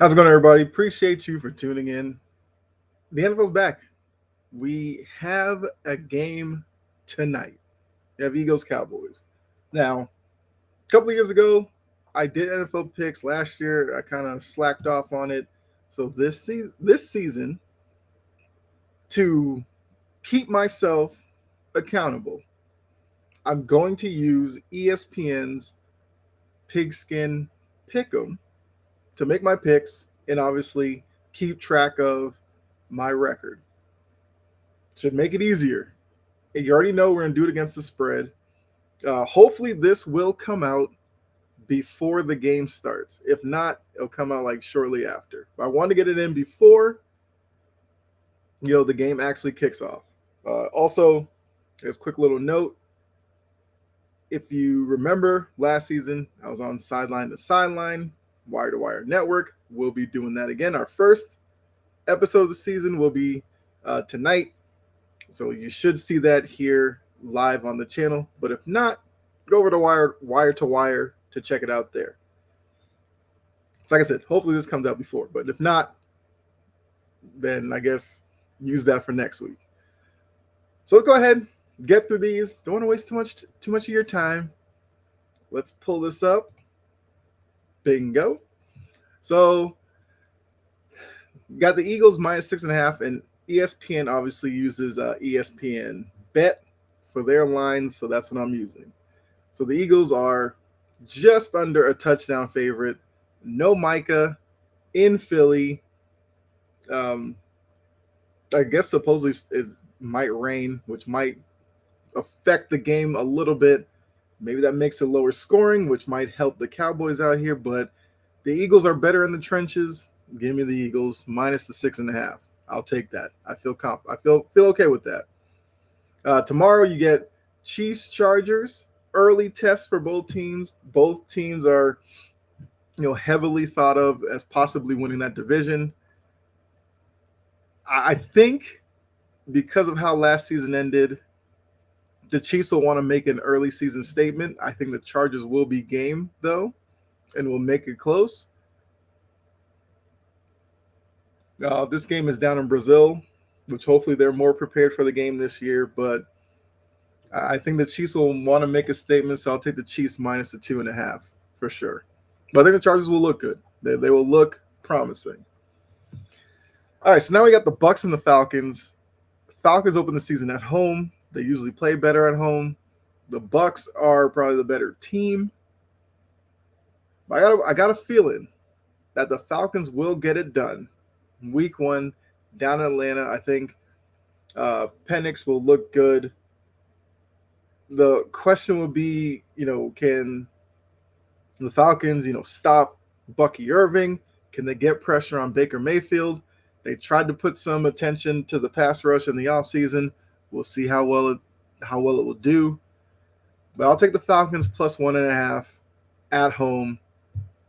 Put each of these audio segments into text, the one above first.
How's it going, everybody? Appreciate you for tuning in. The NFL's back. We have a game tonight. We have Eagles Cowboys. Now, a couple of years ago, I did NFL picks. Last year, I kind of slacked off on it. So this season, to keep myself accountable, I'm going to use ESPN's Pigskin Pick'em to make my picks and obviously keep track of my record. Should make it easier. You already know we're going to do it against the spread. Hopefully, this will come out before the game starts. If not, it'll come out like shortly after. But I want to get it in before the game actually kicks off. Also, as a quick little note, if you remember last season, I was on Sideline to Sideline, Wire to Wire Network. We'll be doing that again. Our first episode of the season will be tonight. So you should see that here live on the channel. But if not, go over to Wire to Wire to check it out there. So like I said, hopefully this comes out before. But if not, then I guess use that for next week. So let's go ahead, get through these. Don't want to waste too much of your time. Let's pull this up. Bingo. So got the Eagles -6.5, and ESPN obviously uses ESPN Bet for their lines, so that's what I'm using. So the Eagles are just under a touchdown favorite. No Micah in Philly. I guess supposedly it might rain, which might affect the game a little bit. Maybe that makes it lower scoring, which might help the Cowboys out here. But the Eagles are better in the trenches. Give me the Eagles -6.5. I'll take that. I feel okay with that. Tomorrow you get Chiefs Chargers. Early test for both teams. Both teams are, heavily thought of as possibly winning that division. I think because of how last season ended, the Chiefs will want to make an early season statement. I think the Chargers will be game though, and will make it close. This game is down in Brazil, which hopefully they're more prepared for the game this year. But I think the Chiefs will want to make a statement, so I'll take the Chiefs -2.5 for sure. But I think the Chargers will look good. They will look promising. All right, so now we got the Bucs and the Falcons. Falcons open the season at home. They usually play better at home. The Bucs are probably the better team. But I got a feeling that the Falcons will get it done. Week 1 down in Atlanta. I think Penix will look good. The question would be, can the Falcons, stop Bucky Irving? Can they get pressure on Baker Mayfield? They tried to put some attention to the pass rush in the offseason. We'll see how well it will do. But I'll take the Falcons +1.5 at home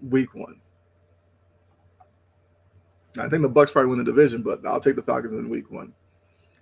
week 1. I think the Bucs probably win the division, but I'll take the Falcons in week 1.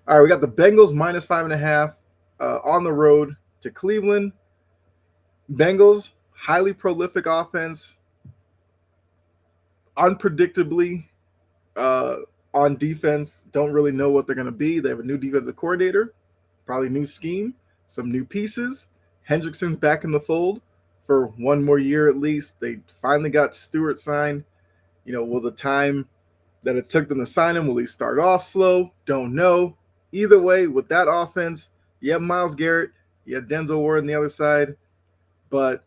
All right, we got the Bengals -5.5 on the road to Cleveland. Bengals, highly prolific offense, unpredictably on defense. Don't really know what they're going to be. They have a new defensive coordinator, probably new scheme, some new pieces. Hendrickson's back in the fold for one more year at least. They finally got Stewart signed. Will the time that it took them to sign him, will he start off slow? Don't know. Either way, with that offense, you have Myles Garrett, you have Denzel Ward on the other side. But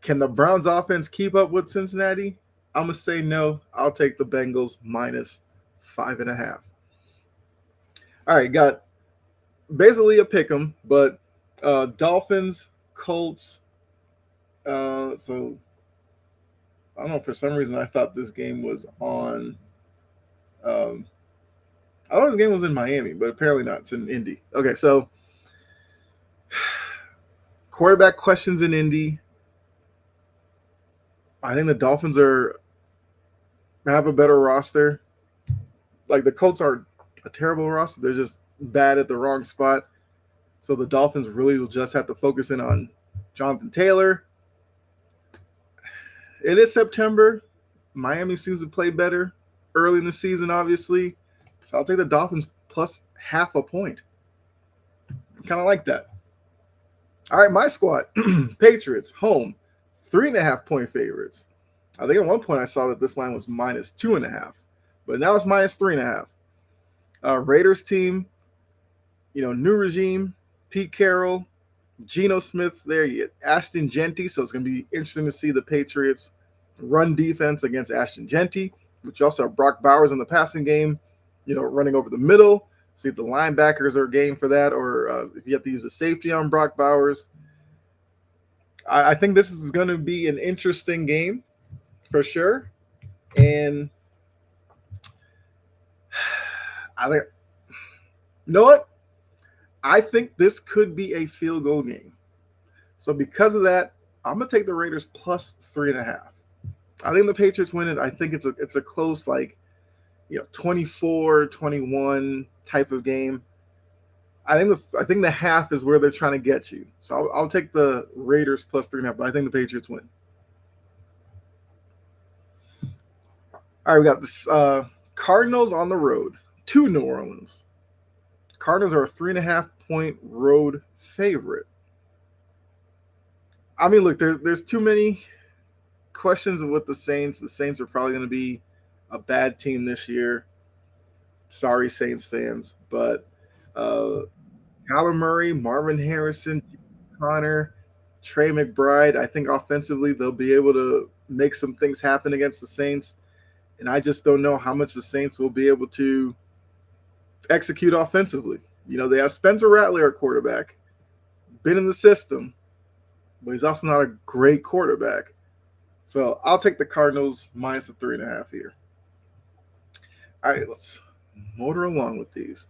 can the Browns offense keep up with Cincinnati? I'm going to say no. I'll take the Bengals -5.5. All right, got basically a pick 'em, but Dolphins, Colts. So I don't know. For some reason, I thought this game was on. I thought this game was in Miami, but apparently not. It's in Indy. Okay, so quarterback questions in Indy. I think the Dolphins have a better roster. Like the Colts aren't a terrible roster. They're just bad at the wrong spot. So the Dolphins really will just have to focus in on Jonathan Taylor. It is September. Miami seems to play better early in the season, obviously. So I'll take the Dolphins plus half a point. Kind of like that. All right, my squad. Patriots, home, 3.5 point favorites. I think at one point I saw that this line was minus 2.5, but now it's minus 3.5. Raiders team, new regime, Pete Carroll, Geno Smith's there, you get Ashton Jeanty, so it's going to be interesting to see the Patriots run defense against Ashton Jeanty, which also have Brock Bowers in the passing game, running over the middle. See if the linebackers are game for that, or if you have to use a safety on Brock Bowers. I think this is going to be an interesting game for sure. And I think, you know what? I think this could be a field goal game. So because of that, I'm going to take the Raiders plus 3.5. I think the Patriots win it. I think it's a close, 24-21 type of game. I think the half is where they're trying to get you. So I'll take the Raiders plus 3.5, but I think the Patriots win. All right, we got this Cardinals on the road to New Orleans. Cardinals are a 3.5-point road favorite. I mean, look, there's too many questions with the Saints. The Saints are probably going to be a bad team this year. Sorry, Saints fans, but Kyler Murray, Marvin Harrison, Connor, Trey McBride, I think offensively they'll be able to make some things happen against the Saints. And I just don't know how much the Saints will be able to execute offensively. They have Spencer Rattler at quarterback, been in the system, but he's also not a great quarterback. So I'll take the Cardinals minus the 3.5 here. All right, let's motor along with these.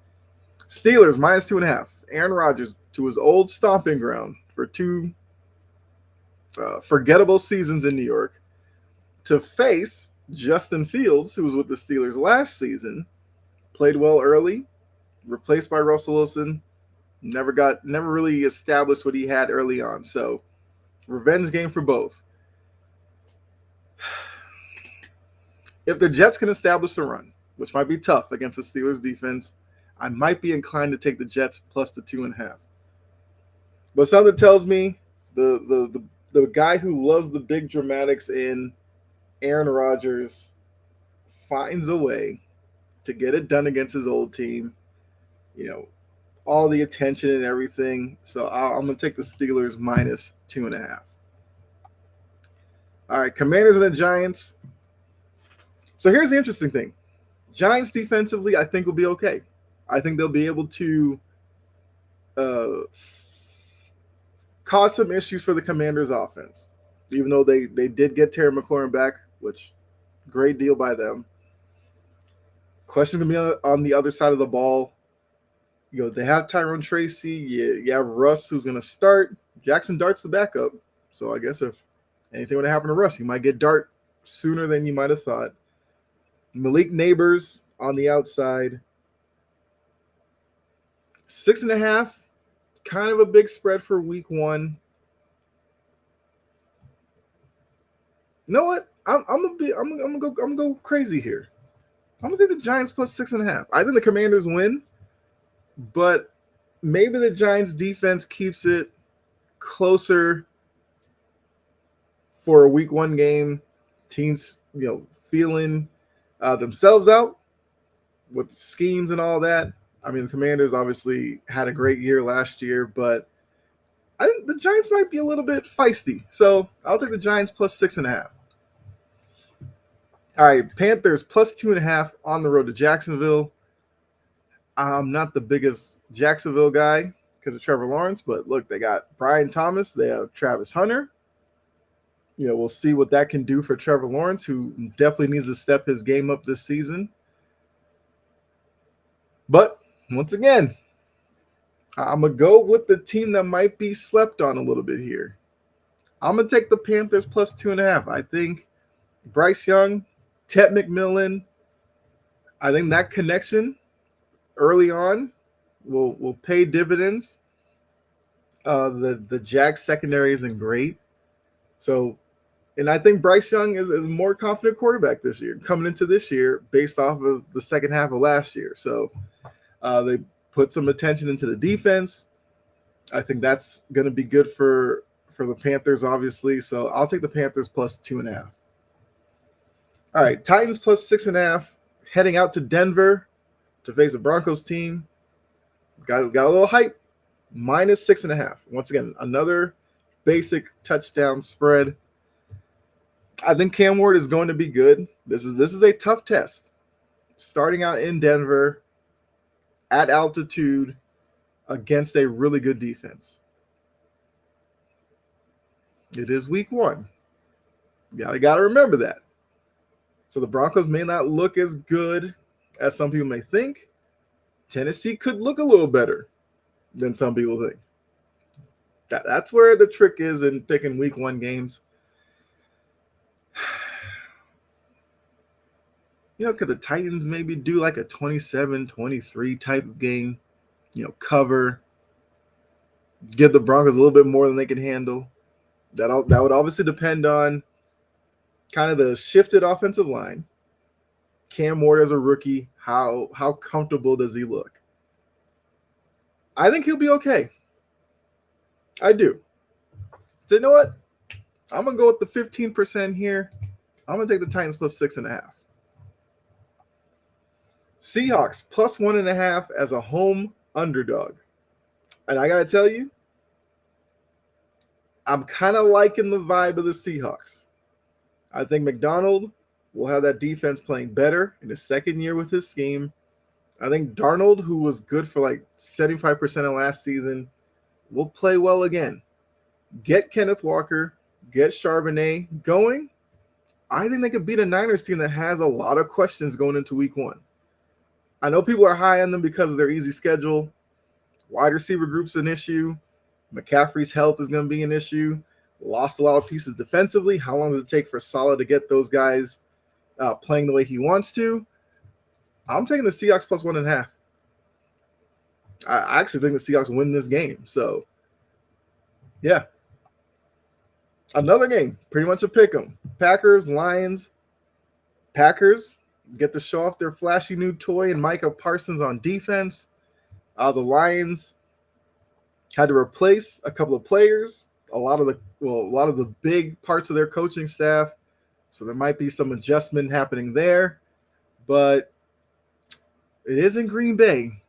Steelers minus 2.5. Aaron Rodgers to his old stomping ground for two forgettable seasons in New York to face Justin Fields, who was with the Steelers last season, played well early, replaced by Russell Wilson, never really established what he had early on. So revenge game for both. If the Jets can establish the run, which might be tough against the Steelers defense, I might be inclined to take the Jets plus the 2.5. But something tells me the guy who loves the big dramatics in Aaron Rodgers finds a way to get it done against his old team. All the attention and everything. So I'm going to take the Steelers minus 2.5. All right, Commanders and the Giants. So here's the interesting thing. Giants defensively, I think, will be okay. I think they'll be able to cause some issues for the Commanders' offense, even though they did get Terry McLaurin back, which great deal by them. Question to me on the other side of the ball. They have Tyrone Tracy. You have Russ, who's going to start. Jackson Dart's the backup. So I guess if anything would happen to Russ, you might get Dart sooner than you might have thought. Malik Neighbors on the outside. 6.5, kind of a big spread for week one. You know what? I'm gonna go crazy here. I'm gonna take the Giants plus 6.5. I think the Commanders win, but maybe the Giants defense keeps it closer for a week one game. Teams, feeling themselves out with schemes and all that. I mean, the Commanders obviously had a great year last year, but I think the Giants might be a little bit feisty. So I'll take the Giants plus 6.5. All right, Panthers plus 2.5 on the road to Jacksonville. I'm not the biggest Jacksonville guy because of Trevor Lawrence, but look, they got Brian Thomas. They have Travis Hunter. We'll see what that can do for Trevor Lawrence, who definitely needs to step his game up this season. But once again, I'm going to go with the team that might be slept on a little bit here. I'm going to take the Panthers plus 2.5. I think Bryce Young, Ted McMillan, I think that connection early on will pay dividends. The Jags secondary isn't great. So And I think Bryce Young is a more confident quarterback this year, coming into this year based off of the second half of last year. So they put some attention into the defense. I think that's going to be good for the Panthers, obviously. So I'll take the Panthers plus 2.5. All right, Titans plus 6.5, heading out to Denver to face a Broncos team. Got a little hype. Minus 6.5. Once again, another basic touchdown spread. I think Cam Ward is going to be good. This is a tough test. Starting out in Denver at altitude against a really good defense. It is week 1. Gotta remember that. So the Broncos may not look as good as some people may think. Tennessee could look a little better than some people think. That's where the trick is in picking week 1 games. Could the Titans maybe do like a 27-23 type of game? Cover. Give the Broncos a little bit more than they can handle. That would obviously depend on kind of the shifted offensive line. Cam Ward as a rookie, how comfortable does he look? I think he'll be okay. I do. So you know what? I'm going to go with the 15% here. I'm going to take the Titans plus 6.5. Seahawks plus 1.5 as a home underdog. And I got to tell you, I'm kind of liking the vibe of the Seahawks. I think McDonald will have that defense playing better in his second year with his scheme. I think Darnold, who was good for like 75% of last season, will play well again. Get Kenneth Walker, get Charbonnet going. I think they could beat a Niners team that has a lot of questions going into week 1. I know people are high on them because of their easy schedule. Wide receiver group's an issue. McCaffrey's health is going to be an issue. Lost a lot of pieces defensively. How long does it take for Saleh to get those guys playing the way he wants to? I'm taking the Seahawks plus 1.5. I actually think the Seahawks win this game. So, yeah. Another game, pretty much a pick 'em. Packers, Lions. Packers get to show off their flashy new toy and Micah Parsons on defense. The Lions had to replace a couple of players, a lot of the big parts of their coaching staff. So there might be some adjustment happening there, but it is in Green Bay.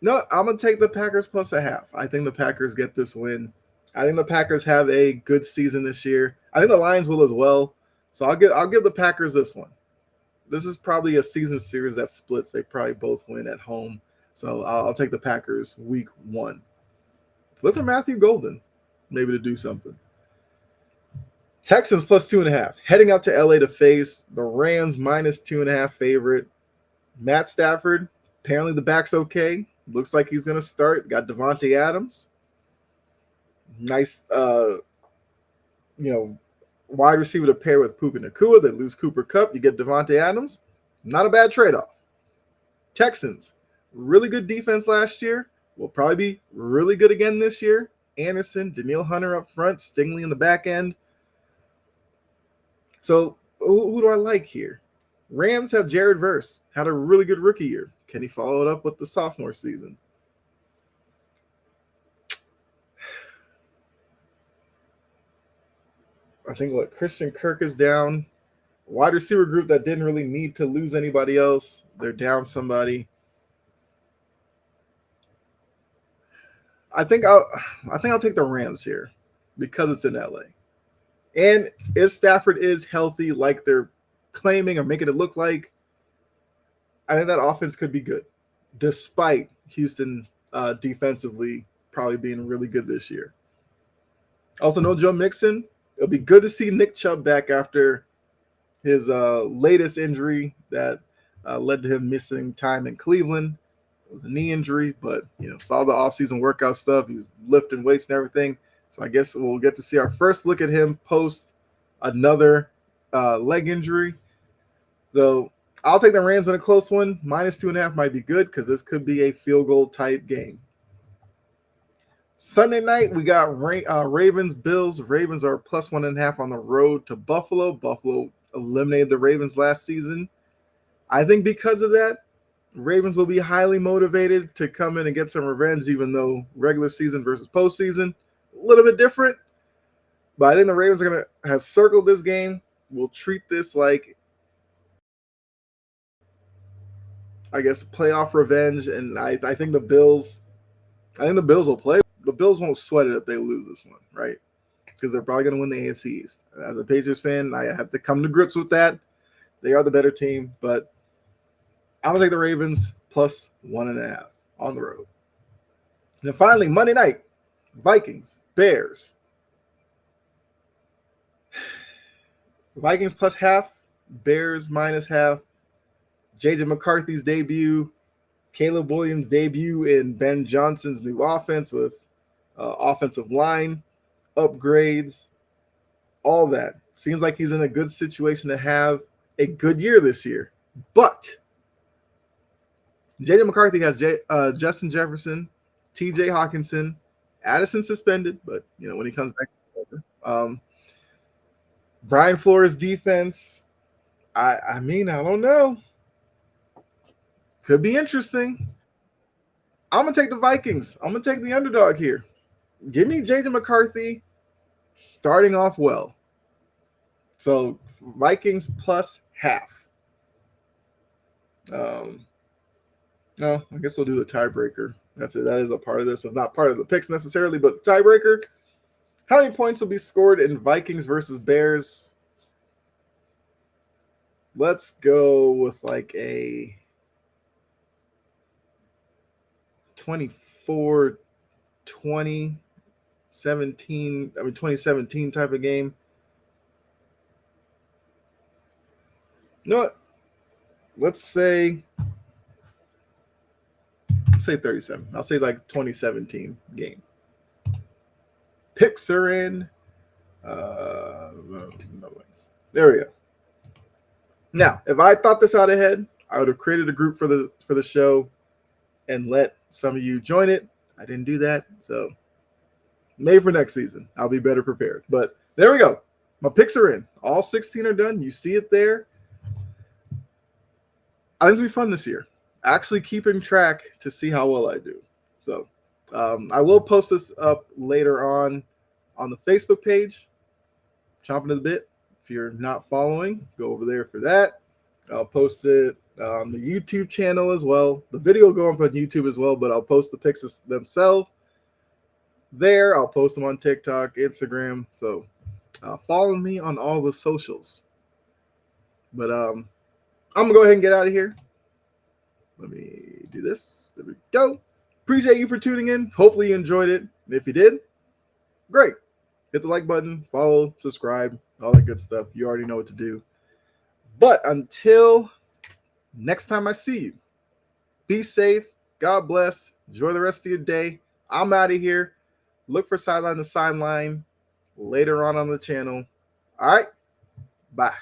No, I'm going to take the Packers plus 0.5. I think the Packers get this win. I think the Packers have a good season this year. I think the Lions will as well. So I'll give the Packers this one. This is probably a season series that splits. They probably both win at home. So I'll take the Packers week 1. Look for Matthew Golden, maybe to do something. Texans plus 2.5. Heading out to LA to face the Rams minus 2.5 favorite. Matt Stafford, apparently the back's okay. Looks like he's going to start. Got Devontae Adams. Nice, wide receiver to pair with Puka Nacua. They lose Cooper Kupp. You get Devontae Adams. Not a bad trade-off. Texans, really good defense last year. Will probably be really good again this year. Anderson, Danielle Hunter up front, Stingley in the back end. So who do I like here? Rams have Jared Verse. Had a really good rookie year. Can he follow it up with the sophomore season? I think Christian Kirk is down. Wide receiver group that didn't really need to lose anybody else. They're down somebody. I think I'll take the Rams here because it's in LA. And if Stafford is healthy, like they're claiming or making it look like, I think that offense could be good, despite Houston defensively probably being really good this year. Also, no Joe Mixon. It'll be good to see Nick Chubb back after his latest injury that led to him missing time in Cleveland. It was a knee injury, but saw the offseason workout stuff. He was lifting weights and everything. So I guess we'll get to see our first look at him post another leg injury. Though I'll take the Rams in a close one. Minus 2.5 might be good because this could be a field goal type game. Sunday night, we got Ravens, Bills. Ravens are plus 1.5 on the road to Buffalo. Buffalo eliminated the Ravens last season. I think because of that, Ravens will be highly motivated to come in and get some revenge, even though regular season versus postseason, a little bit different. But I think the Ravens are going to have circled this game. We'll treat this like, I guess, playoff revenge. And I think the Bills will play. The Bills won't sweat it if they lose this one, right? Because they're probably going to win the AFC East. As a Patriots fan, I have to come to grips with that. They are the better team, but I'm going to take the Ravens plus 1.5 on the road. And then finally, Monday night, Vikings, Bears. Vikings plus half, Bears minus half. J.J. McCarthy's debut, Caleb Williams' debut in Ben Johnson's new offense with offensive line upgrades, all that. Seems like he's in a good situation to have a good year this year. But J.J. McCarthy has Justin Jefferson, T.J. Hawkinson, Addison suspended, but when he comes back, Brian Flores' defense. I mean, I don't know. Could be interesting. I'm going to take the Vikings. I'm going to take the underdog here. Give me J.J. McCarthy starting off well. So Vikings plus half. No, I guess we'll do the tiebreaker. That's it. That is a part of this. It's not part of the picks necessarily, but tiebreaker. How many points will be scored in Vikings versus Bears? Let's go with like a 24-20, 2017 type of game. You know what? Let's say 37. I'll say like 2017 game. Picks are in. There we go. Now, if I thought this out ahead, I would have created a group for the show and let some of you join it. I didn't do that, so maybe for next season I'll be better prepared. But there we go. My picks are in. All 16 are done. You see it there. I think it's going to be fun this year. Actually keeping track to see how well I do. So I will post this up later on the Facebook page. Chomping at the bit. If you're not following, go over there for that. I'll post it on the YouTube channel as well. The video will go up on YouTube as well, but I'll post the picks themselves there. I'll post them on TikTok, Instagram. So follow me on all the socials. But I'm going to go ahead and get out of here. Let me do this. There we go. Appreciate you for tuning in. Hopefully you enjoyed it. And if you did, great. Hit the like button, follow, subscribe, all that good stuff. You already know what to do. But until next time I see you, be safe. God bless. Enjoy the rest of your day. I'm out of here. Look for Sideline to Sideline later on the channel. All right. Bye.